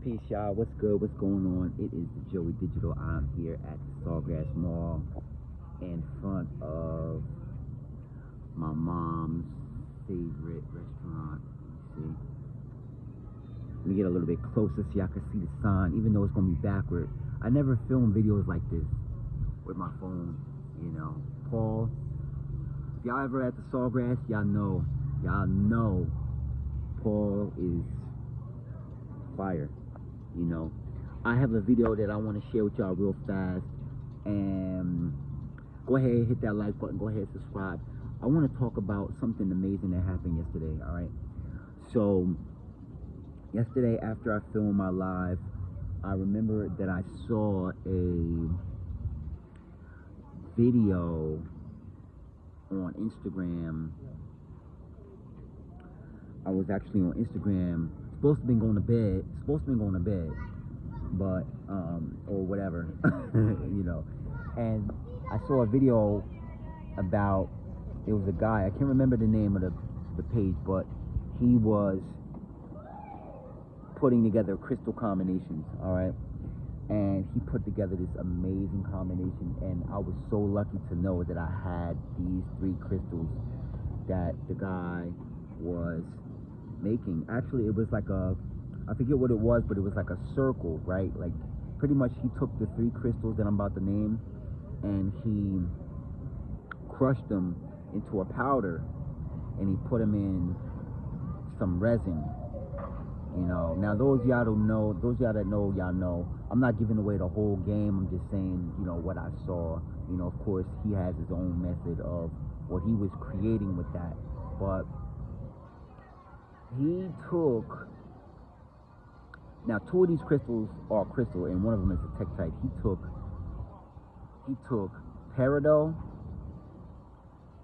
Peace, y'all. What's good? What's going on? It is the Joey Digital. I'm here at the Sawgrass Mall in front of my mom's favorite restaurant. Let me see. Let me get a little bit closer so y'all can see the sign, even though it's going to be backward. I never film videos like this with my phone, you know. Paul, if y'all ever at the Sawgrass, y'all know Paul is fire. You know, I have a video that I want to share with y'all real fast, and go ahead, hit that like button, go ahead, subscribe. I want to talk about something amazing that happened yesterday. All right, so yesterday after I filmed my live, I remember that I saw a video on Instagram. I was actually on Instagram, supposed to be going to bed, but or whatever, you know. And I saw a video about, it was a guy, I can't remember the name of the page, but he was putting together crystal combinations, all right? And he put together this amazing combination, and I was so lucky to know that I had these 3 crystals that the guy was making. Actually, it was like I forget what it was, but it was like a circle, right? Like pretty much he took the 3 crystals that I'm about to name and he crushed them into a powder, and he put them in some resin, you know. Now those y'all don't know, those y'all that know, y'all know, I'm not giving away the whole game. I'm just saying, you know, what I saw. You know, of course he has his own method of what he was creating with that, but he took, now 2 of these crystals are crystal and one of them is a tektite. He took Peridot,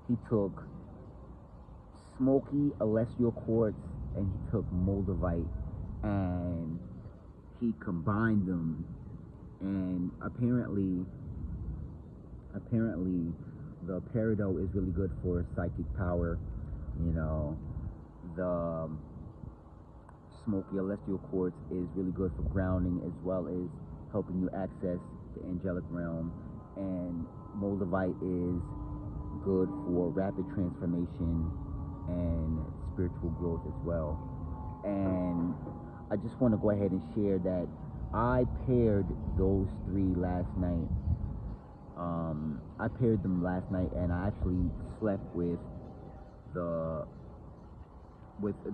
he took SMOKEY ELESTRIAL QUARTZ, and he took MOLDAVITE, and he combined them, and apparently the Peridot is really good for psychic power, you know. The SMOKEY ELESTRIAL QUARTZ is really good for grounding, as well as helping you access the angelic realm, and MOLDAVITE is good for rapid transformation and spiritual growth as well. And I just want to go ahead and share that I paired those 3 last night. I paired them last night, and I actually slept with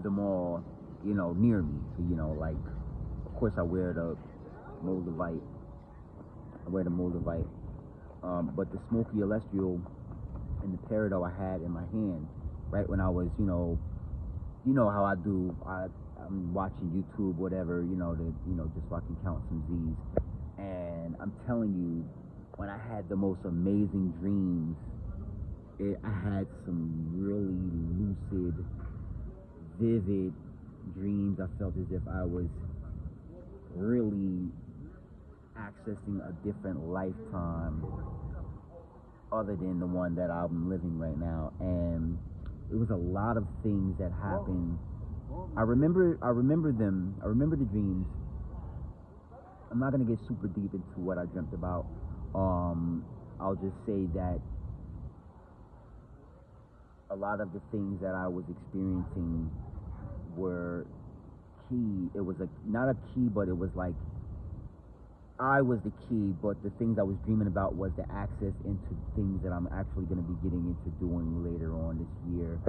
them all, you know, near me. You know, like, of course I wear the MOLDAVITE. But the SMOKEY ELESTRIAL and the Peridot I had in my hand right when I was, you know how I do. I'm watching YouTube, whatever, you know, just so I can count some Z's. And I'm telling you, when I had the most amazing dreams, I had some really lucid, vivid dreams. I felt as if I was really accessing a different lifetime other than the one that I'm living right now. And it was a lot of things that happened. I remember the dreams. I'm not gonna get super deep into what I dreamt about. I'll just say that a lot of the things that I was experiencing were key. It was not a key, but it was like I was the key, but the things I was dreaming about was the access into things that I'm actually going to be getting into doing later on this year.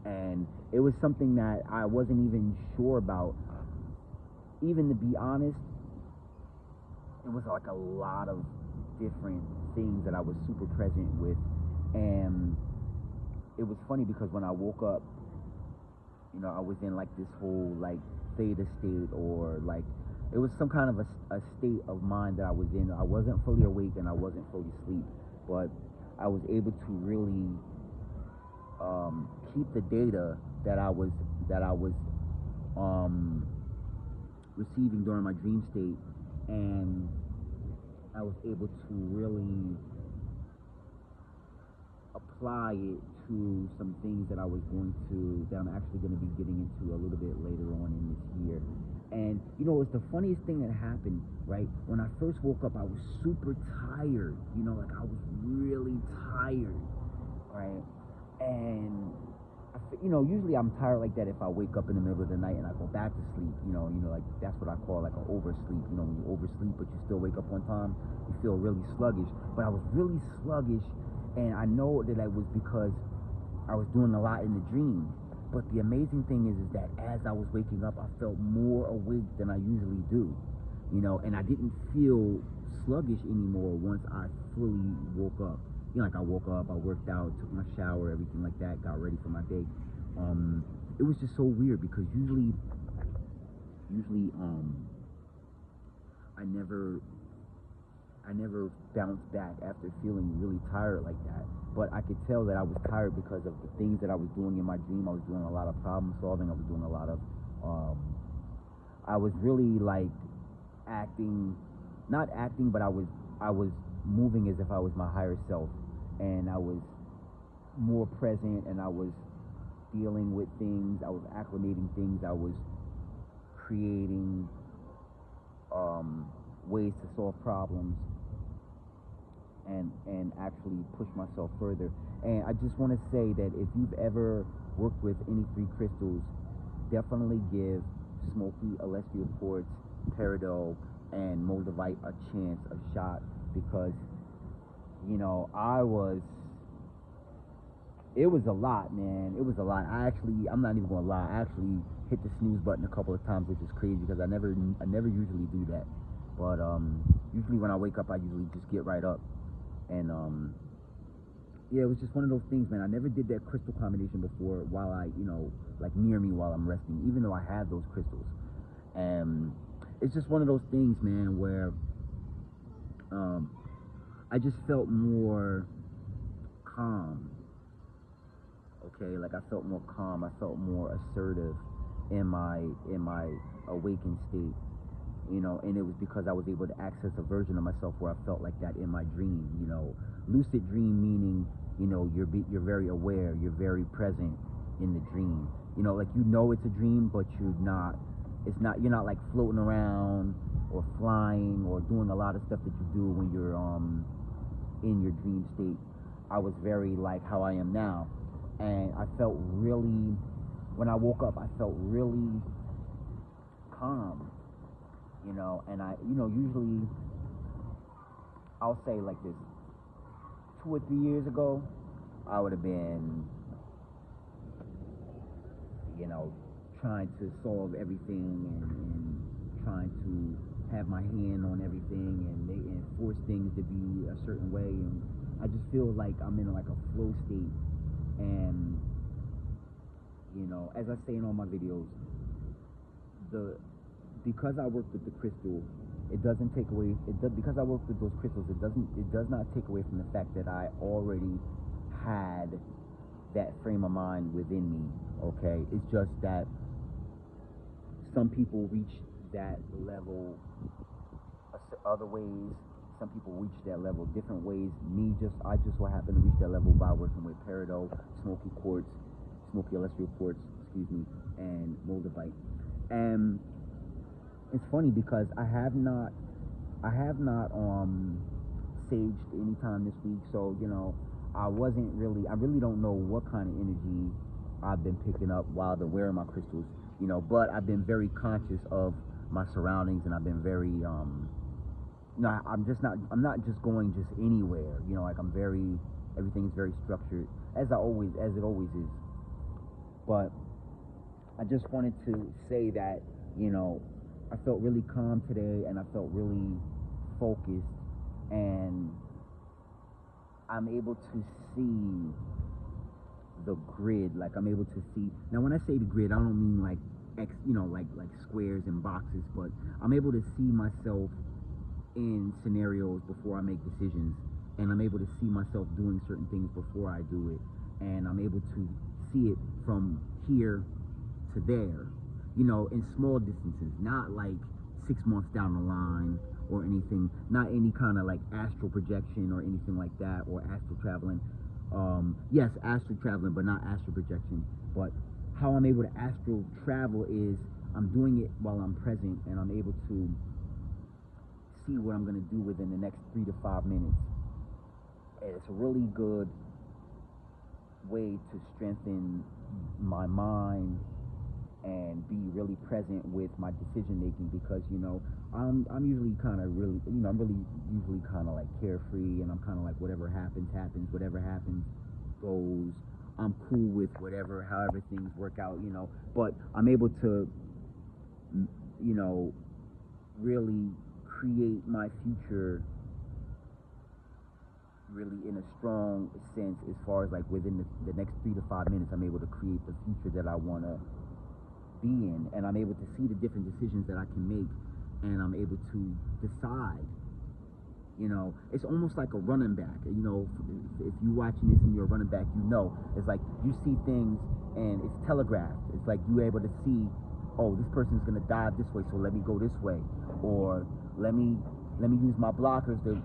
And it was something that I wasn't even sure about. Even to be honest, it was like a lot of different things that I was super present with. And it was funny because when I woke up, you know, I was in like this whole like theta state, or like it was some kind of a state of mind that I was in. I wasn't fully awake and I wasn't fully asleep, but I was able to really keep the data that I was receiving during my dream state, and I was able to really apply it to some things that I'm actually going to be getting into a little bit later on in this year. And you know, it's the funniest thing that happened, right? When I first woke up, I was super tired, you know, like I was really tired, right? And you know, usually I'm tired like that if I wake up in the middle of the night and I go back to sleep, you know, like that's what I call like an oversleep. You know, when you oversleep but you still wake up on time, you feel really sluggish. But I was really sluggish, and I know that it was because I was doing a lot in the dream. But the amazing thing is that as I was waking up, I felt more awake than I usually do, you know, and I didn't feel sluggish anymore once I fully woke up. You know, like I woke up, I worked out, took my shower, everything like that, got ready for my day. It was just so weird because usually I never bounce back after feeling really tired like that. But I could tell that I was tired because of the things that I was doing in my dream. I was doing a lot of problem solving. I was doing a lot of, I was really like not acting, but I was moving as if I was my higher self. And I was more present, and I was dealing with things. I was acclimating things. I was creating ways to solve problems and actually push myself further. And I just want to say that if you've ever worked with any 3 crystals, definitely give SMOKEY, ELESTRIAL QUARTZ, Peridot, and MOLDAVITE a chance, a shot, because you know, it was a lot, man. It was a lot. I'm not even gonna lie, I actually hit the snooze button a couple of times, which is crazy because I never usually do that. But usually when I wake up, I usually just get right up. And yeah, it was just one of those things, man. I never did that crystal combination before while you know, like near me while I'm resting, even though I have those crystals. And it's just one of those things, man, where I just felt more calm. Okay, like I felt more calm. I felt more assertive in my awakened state. You know, and it was because I was able to access a version of myself where I felt like that in my dream. You know, lucid dream meaning, you know, you're very aware, you're very present in the dream. You know, like, you know it's a dream, but you're not like floating around or flying or doing a lot of stuff that you do when you're in your dream state. I was very like how I am now, and I felt really, when I woke up, I felt really calm. You know, and usually I'll say like this, 2 or 3 years ago, I would have been, you know, trying to solve everything and trying to have my hand on everything and force things to be a certain way. And I just feel like I'm in like a flow state. And, you know, as I say in all my videos, because I work with the crystal, it doesn't take away, because I work with those crystals, it does not take away from the fact that I already had that frame of mind within me, okay? It's just that some people reach that level other ways, some people reach that level different ways. I just so happen to reach that level by working with Peridot, SMOKEY quartz, SMOKEY ELESTRIAL QUARTZ, and MOLDAVITE. And it's funny because I have not saged any time this week, so you know, I really don't know what kind of energy I've been picking up while they're wearing my crystals, you know, but I've been very conscious of my surroundings, and I've been very you know, I'm not just going just anywhere, you know, like everything is very structured, as it always is. But I just wanted to say that, you know, I felt really calm today, and I felt really focused, and I'm able to see the grid. Like, I'm able to see. Now, when I say the grid, I don't mean like you know, like squares and boxes, but I'm able to see myself in scenarios before I make decisions, and I'm able to see myself doing certain things before I do it, and I'm able to see it from here to there, you know, in small distances, not like 6 months down the line or anything, not any kind of like astral projection or anything like that, or astral traveling. Yes, astral traveling, but not astral projection. But how I'm able to astral travel is I'm doing it while I'm present, and I'm able to see what I'm going to do within the next 3 to 5 minutes. And it's a really good way to strengthen my mind and be really present with my decision making, because I'm usually kind of really I'm really usually kind of like carefree, and I'm kind of like whatever happens, whatever happens goes. I'm cool with whatever, however things work out, but I'm able to really create my future really in a strong sense, as far as like within the next 3 to 5 minutes. I'm able to create the future that I want to be in, and I'm able to see the different decisions that I can make, and I'm able to decide. It's almost like a running back. If you're watching this and you're a running back, it's like you see things and it's telegraphed. It's like you're able to see, oh, this person's gonna dive this way, so let me go this way, or let me use my blockers to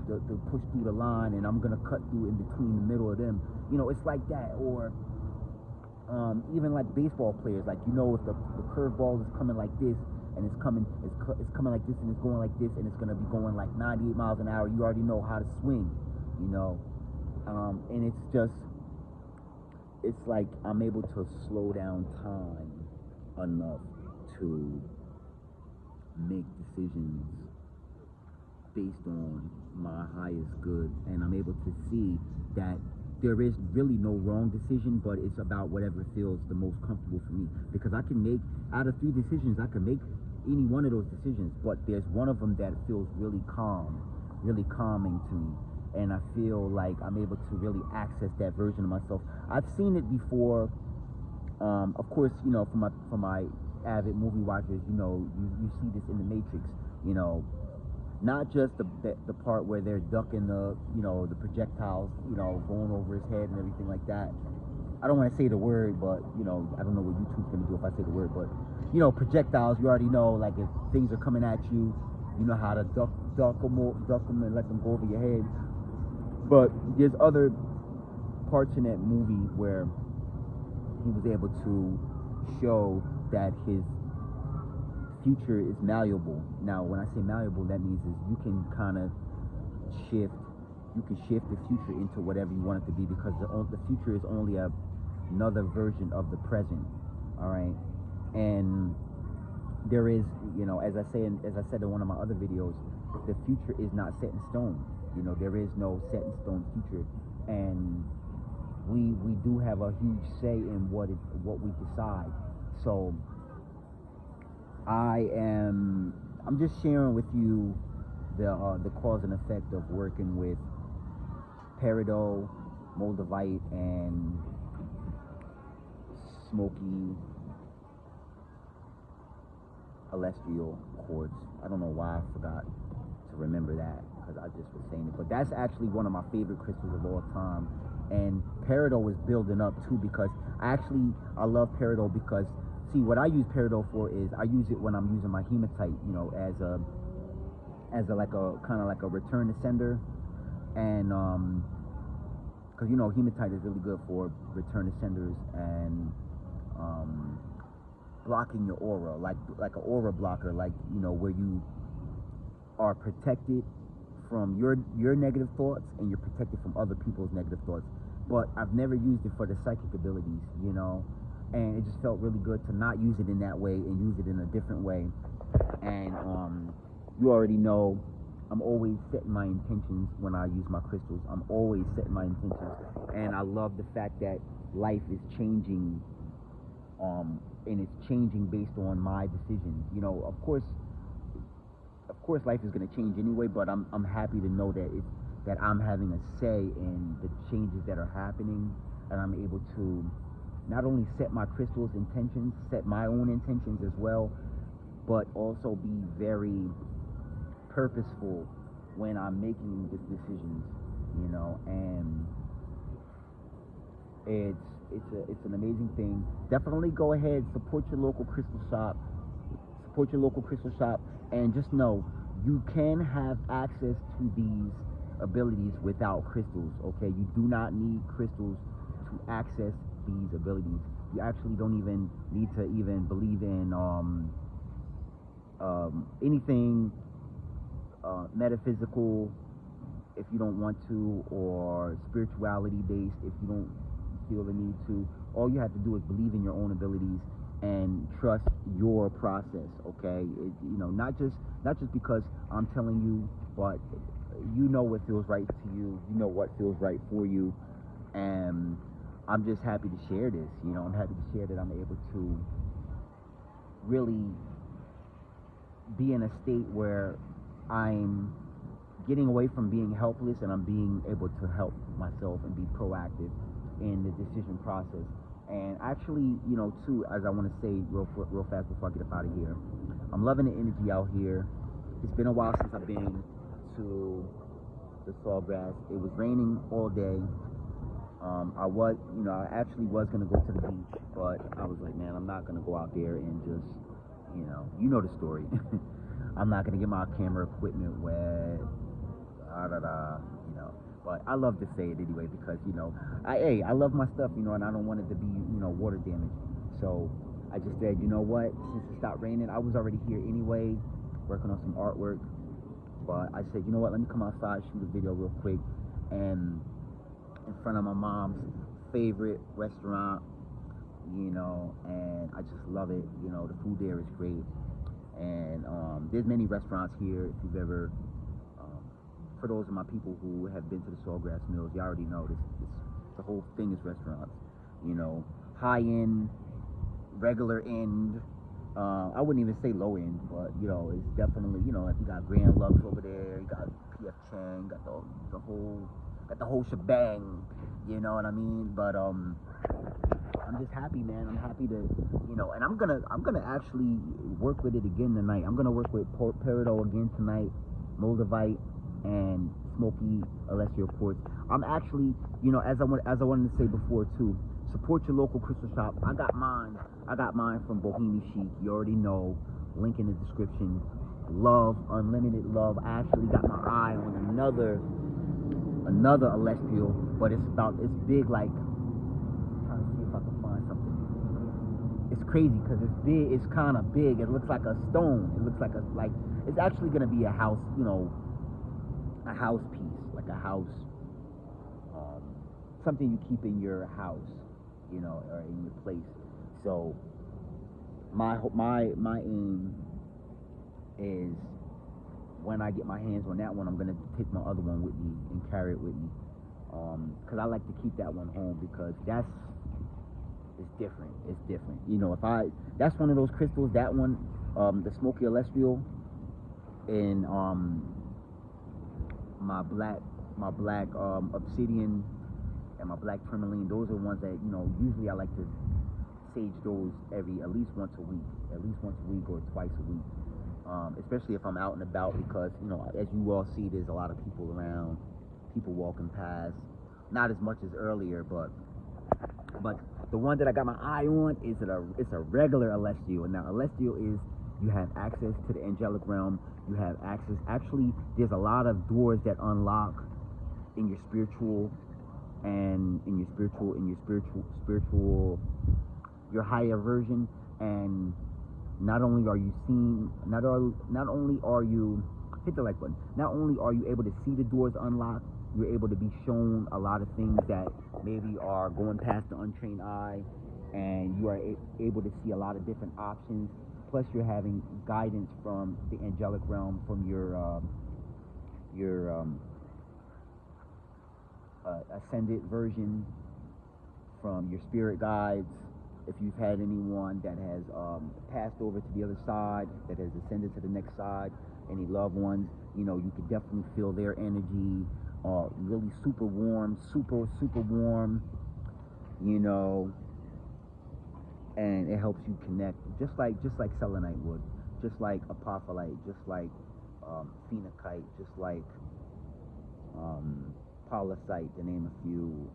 push through the line, and I'm gonna cut through in between the middle of them. It's like that. Or even like baseball players, like if the curveball is coming like this, and it's coming like this, and it's going like this, and it's gonna be going like 98 miles an hour, you already know how to swing, and it's like I'm able to slow down time enough to make decisions based on my highest good, and I'm able to see that there is really no wrong decision, but it's about whatever feels the most comfortable for me. Because I can make, out of 3 decisions, I can make any one of those decisions, but there's one of them that feels really calming to me, and I feel like I'm able to really access that version of myself. I've seen it before, of course, for my avid movie watchers, you see this in The Matrix, not just the part where they're ducking the projectiles, going over his head and everything like that. I don't want to say the word, but I don't know what YouTube's gonna do if I say the word, but projectiles, you already know, like if things are coming at you, you know how to duck them and let them go over your head. But there's other parts in that movie where he was able to show that his future is malleable. Now, when I say malleable, that means is you can kind of shift the future into whatever you want it to be, because the future is only another version of the present. All right, and there is, as I said in one of my other videos, the future is not set in stone. There is no set in stone future, and we do have a huge say in what we decide. So I'm just sharing with you the cause and effect of working with Peridot, MOLDAVITE, and SMOKEY ELESTRIAL QUARTZ. I don't know why I forgot to remember that, because I just was saying it, but that's actually one of my favorite crystals of all time. And Peridot was building up too, because I love Peridot because, see, what I use Peridot for is I use it when I'm using my hematite, as a like a kind of like a return to sender, and because hematite is really good for return to senders and blocking your aura, like an aura blocker, like where you are protected from your negative thoughts, and you're protected from other people's negative thoughts. But I've never used it for the psychic abilities, and it just felt really good to not use it in that way and use it in a different way. And you already know I'm always setting my intentions when I use my crystals. I'm always setting my intentions, and I love the fact that life is changing, and it's changing based on my decisions. Of course life is going to change anyway, but I'm happy to know that I'm having a say in the changes that are happening, and I'm able to not only set my crystals' intentions, set my own intentions as well, but also be very purposeful when I'm making these decisions, and it's an amazing thing. Definitely go ahead, support your local crystal shop, and just know you can have access to these abilities without crystals. Okay, you do not need crystals to access these abilities. You actually don't even need to even believe in anything metaphysical, if you don't want to, or spirituality based, if you don't feel the need to. All you have to do is believe in your own abilities and trust your process. Okay, not just because I'm telling you, but you know what feels right to you. You know what feels right for you, and I'm just happy to share this. I'm happy to share that I'm able to really be in a state where I'm getting away from being helpless, and I'm being able to help myself and be proactive in the decision process. And actually, too, as I want to say real fast before I get up out of here, I'm loving the energy out here. It's been a while since I've been to the Sawgrass. It was raining all day. I actually was going to go to the beach, but I was like, man, I'm not going to go out there and just, you know the story. I'm not going to get my camera equipment wet, but I love to say it anyway because, I love my stuff, and I don't want it to be, water damage. So I just said, you know what, since it stopped raining, I was already here anyway, working on some artwork, but I said, you know what, let me come outside, shoot a video real quick, and in front of my mom's favorite restaurant, and I just love it. The food there is great, and there's many restaurants here. If you've ever, for those of my people who have been to the Sawgrass Mills, you already know this the whole thing is restaurants. High end, regular end. I wouldn't even say low end, but it's definitely like you got Grand Lux over there, you got PF Chang, got the whole shebang, you know what I mean? But I'm just happy, man. I'm happy to, and I'm gonna actually work with it again tonight. I'm gonna work with Peridot again tonight, MOLDAVITE, and SMOKEY ELESTRIAL QUARTZ. I'm actually, as I wanted to say before too, support your local crystal shop. I got mine from Bohemian Chic. You already know. Link in the description. Love, unlimited love. I actually got my eye on another Elestial, but it's big, like, I'm trying to see if I can find something. It's crazy because it's big. It's kind of big. It looks like a stone. It looks like it's actually gonna be a house, a house piece, like a house, something you keep in your house, or in your place. So my aim is, when I get my hands on that one, I'm gonna take my other one with me and carry it with me, because I like to keep that one home because it's different. It's different. That's one of those crystals. That one, the SMOKEY ELESTRIAL, and my black obsidian and my black tourmaline. Those are the ones that usually I like to sage those at least once a week or twice a week. Especially if I'm out and about, because as you all see, there's a lot of people around, people walking past. Not as much as earlier, but the one that I got my eye on it's a regular Elestial. And now Elestial is, you have access to the angelic realm. You have access. Actually, there's a lot of doors that unlock in your spiritual your higher version. And not only are you seeing, not only are you, hit the like button, not only are you able to see the doors unlocked, you're able to be shown a lot of things that maybe are going past the untrained eye, and you are able to see a lot of different options. Plus, you're having guidance from the angelic realm, from your ascended version, from your spirit guides. If you've had anyone that has passed over to the other side, that has ascended to the next side, any loved ones, you could definitely feel their energy, really super warm, super warm, and it helps you connect, just like selenite would, just like apophyllite, just like phenakite, just like polysite, to name a few.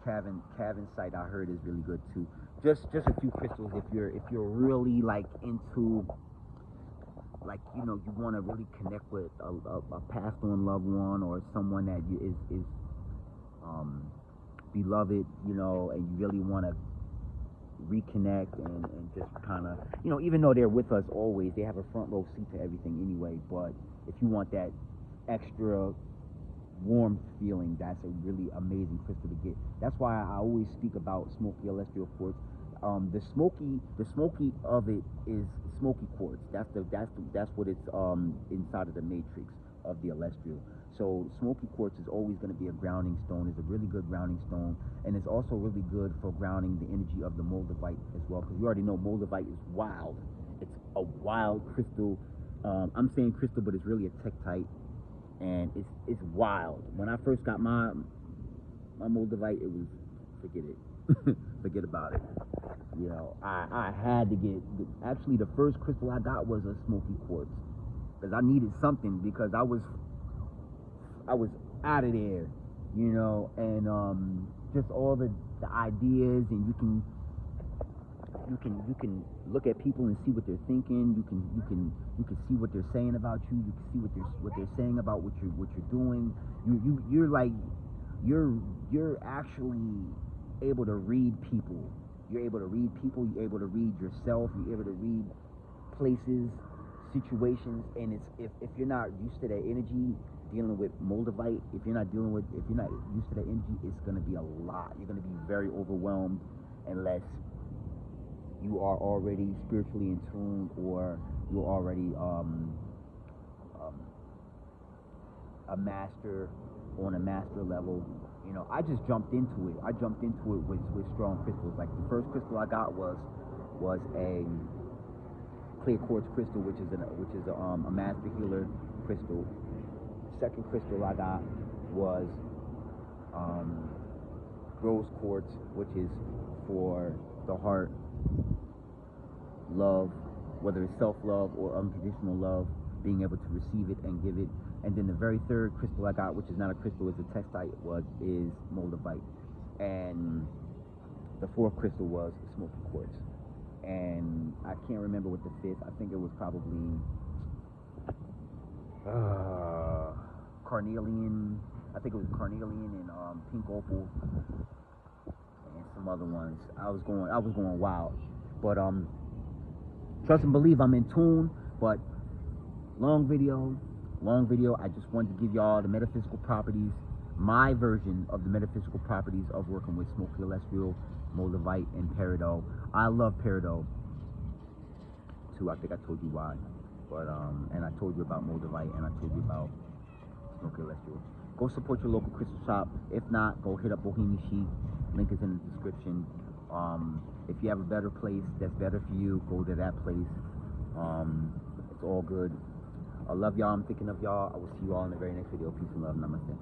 Cavinsite, I heard, is really good too. Just a few crystals if you're really like into, like, you want to really connect with a passed on loved one, or someone that is beloved, and you really want to reconnect and just kind of, you know, even though they're with us always, they have a front row seat to everything anyway. But if you want that extra warm feeling, that's a really amazing crystal to get. That's why I always speak about smoky celestial quartz. The smoky of it is smoky quartz. That's what it's inside of the matrix of the celestial. So smoky quartz is always going to be a grounding stone. It's a really good grounding stone, and it's also really good for grounding the energy of the moldavite as well, because you already know moldavite is wild. It's a wild crystal. I'm saying crystal, but it's really a tektite, and it's wild. When I first got my moldavite, it was, forget it. Forget about it. You know, I had to get, actually the first crystal I got was a smoky quartz, because I needed something, because I was out of there, you know, and just all the ideas, and you can look at people and see what they're thinking. You can see what they're saying about you. You can see what they're saying about what you're doing. You're actually able to read people. You're able to read people. You're able to read yourself. You're able to read places, situations, and if you're not used to that energy, dealing with moldavite, if you're not used to that energy, it's going to be a lot. You're going to be very overwhelmed unless you are already spiritually in tune, or you're already a master, on a master level. You know, I just jumped into it. I jumped into it with strong crystals. Like the first crystal I got was a clear quartz crystal, which is a master healer crystal. Second crystal I got was rose quartz, which is for the heart, love, whether it's self-love or unconditional love, being able to receive it and give it. And then the very third crystal I got, which is not a crystal, it's a tektite, is moldavite. And the fourth crystal was smoky quartz. And I can't remember what the fifth, I think it was probably carnelian. I think it was carnelian and pink opal and some other ones. I was going wild. But trust and believe I'm in tune. But long video. I just wanted to give y'all the metaphysical properties, my version of the metaphysical properties of working with smoky celestial, moldavite, and peridot. I love peridot too. I think I told you why. But and I told you about moldavite, and I told you about smoky celestial. Go support your local crystal shop. If not, go hit up Bohemian Chic. Link is in the description. If you have a better place that's better for you, go to that place. It's all good. I love y'all. I'm thinking of y'all. I will see you all in the very next video. Peace and love. Namaste.